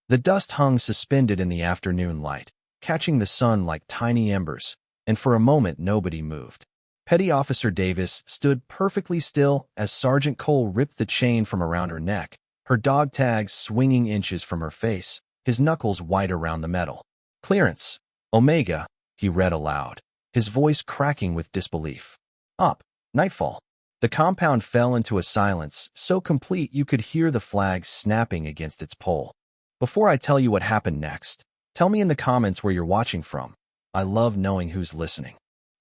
The dust hung suspended in the afternoon light, catching the sun like tiny embers, and for a moment nobody moved. Petty Officer Davis stood perfectly still as Sergeant Cole ripped the chain from around her neck, her dog tags swinging inches from her face, his knuckles white around the metal. "Clearance. Omega," he read aloud, his voice cracking with disbelief. Up. Nightfall. The compound fell into a silence so complete you could hear the flag snapping against its pole. Before I tell you what happened next, tell me in the comments where you're watching from. I love knowing who's listening.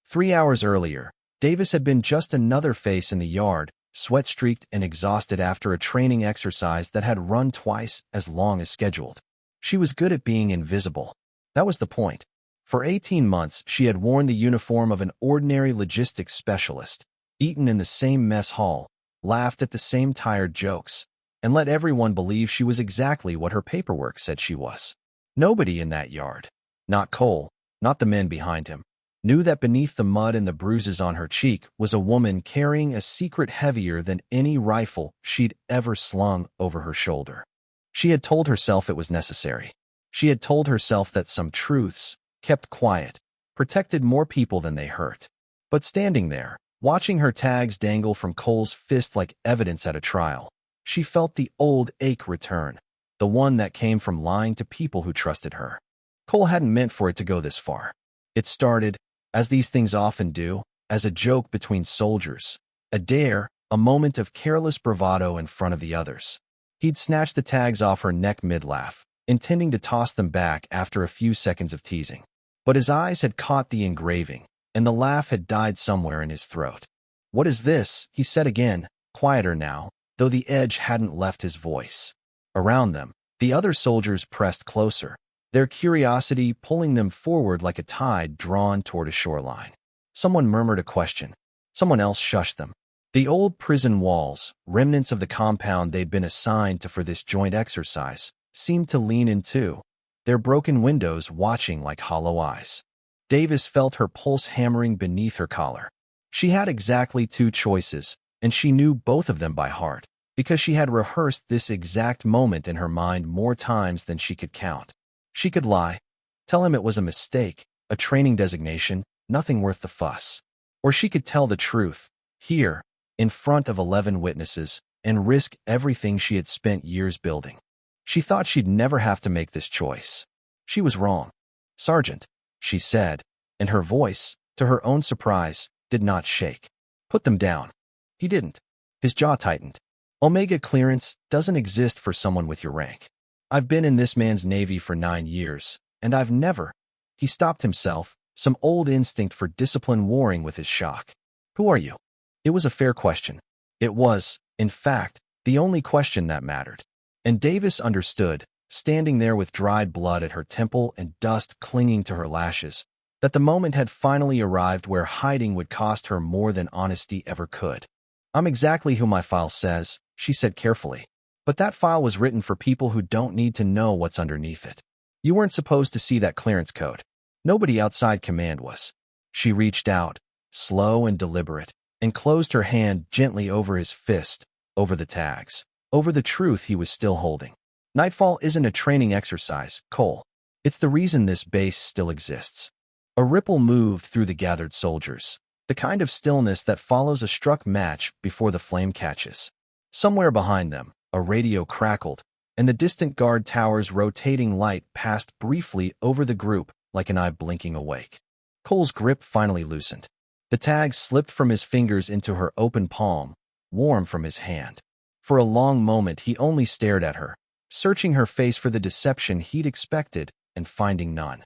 3 hours earlier, Davis had been just another face in the yard, sweat-streaked and exhausted after a training exercise that had run twice as long as scheduled. She was good at being invisible. That was the point. For 18 months, she had worn the uniform of an ordinary logistics specialist, eaten in the same mess hall, laughed at the same tired jokes, and let everyone believe she was exactly what her paperwork said she was. Nobody in that yard, not Cole, not the men behind him, knew that beneath the mud and the bruises on her cheek was a woman carrying a secret heavier than any rifle she'd ever slung over her shoulder. She had told herself it was necessary. She had told herself that some truths, kept quiet, protected more people than they hurt. But standing there, watching her tags dangle from Cole's fist like evidence at a trial, she felt the old ache return, the one that came from lying to people who trusted her. Cole hadn't meant for it to go this far. It started, as these things often do, as a joke between soldiers, a dare, a moment of careless bravado in front of the others. He'd snatched the tags off her neck mid-laugh, intending to toss them back after a few seconds of teasing. But his eyes had caught the engraving, and the laugh had died somewhere in his throat. "What is this?" he said again, quieter now, though the edge hadn't left his voice. Around them, the other soldiers pressed closer, their curiosity pulling them forward like a tide drawn toward a shoreline. Someone murmured a question. Someone else shushed them. The old prison walls, remnants of the compound they'd been assigned to for this joint exercise, seemed to lean in too, their broken windows watching like hollow eyes. Davis felt her pulse hammering beneath her collar. She had exactly two choices, and she knew both of them by heart, because she had rehearsed this exact moment in her mind more times than she could count. She could lie, tell him it was a mistake, a training designation, nothing worth the fuss. Or she could tell the truth, here, in front of 11 witnesses, and risk everything she had spent years building. She thought she'd never have to make this choice. She was wrong. "Sergeant," she said, and her voice, to her own surprise, did not shake. "Put them down." He didn't. His jaw tightened. "Omega clearance doesn't exist for someone with your rank. I've been in this man's Navy for 9 years, and I've never—" He stopped himself, some old instinct for discipline warring with his shock. "Who are you?" It was a fair question. It was, in fact, the only question that mattered. And Davis understood, standing there with dried blood at her temple and dust clinging to her lashes, that the moment had finally arrived where hiding would cost her more than honesty ever could. "I'm exactly who my file says," she said carefully. "But that file was written for people who don't need to know what's underneath it. You weren't supposed to see that clearance code. Nobody outside command was." She reached out, slow and deliberate, and closed her hand gently over his fist, over the tags, over the truth he was still holding. "Nightfall isn't a training exercise, Cole. It's the reason this base still exists." A ripple moved through the gathered soldiers, the kind of stillness that follows a struck match before the flame catches. Somewhere behind them, a radio crackled, and the distant guard tower's rotating light passed briefly over the group like an eye blinking awake. Cole's grip finally loosened. The tag slipped from his fingers into her open palm, warm from his hand. For a long moment he only stared at her, searching her face for the deception he'd expected and finding none.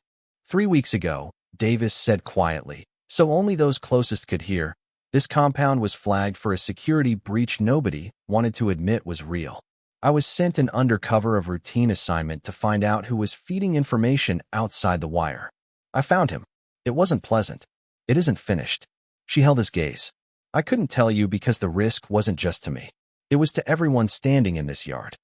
3 weeks ago, Davis said quietly, so only those closest could hear, this compound was flagged for a security breach nobody wanted to admit was real. I was sent an undercover of routine assignment to find out who was feeding information outside the wire. I found him. It wasn't pleasant. It isn't finished. She held his gaze. I couldn't tell you because the risk wasn't just to me. It was to everyone standing in this yard.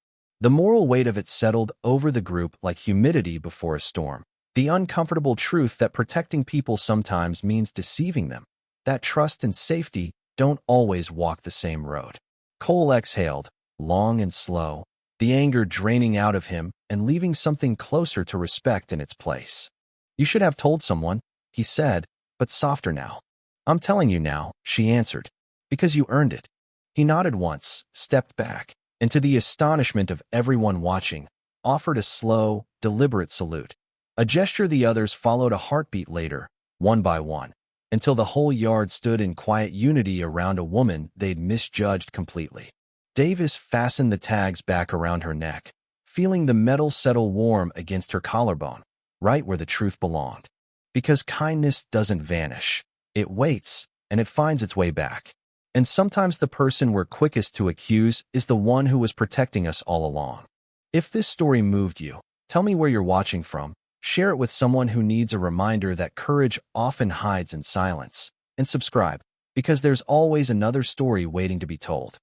The moral weight of it settled over the group like humidity before a storm. The uncomfortable truth that protecting people sometimes means deceiving them. That trust and safety don't always walk the same road. Cole exhaled, long and slow, the anger draining out of him and leaving something closer to respect in its place. "You should have told someone," he said, but softer now. "I'm telling you now," she answered, "because you earned it." He nodded once, stepped back, and to the astonishment of everyone watching, offered a slow, deliberate salute. A gesture the others followed a heartbeat later, one by one, until the whole yard stood in quiet unity around a woman they'd misjudged completely. Davis fastened the tags back around her neck, feeling the metal settle warm against her collarbone, right where the truth belonged. Because kindness doesn't vanish. It waits, and it finds its way back. And sometimes the person we're quickest to accuse is the one who was protecting us all along. If this story moved you, tell me where you're watching from, share it with someone who needs a reminder that courage often hides in silence, and subscribe, because there's always another story waiting to be told.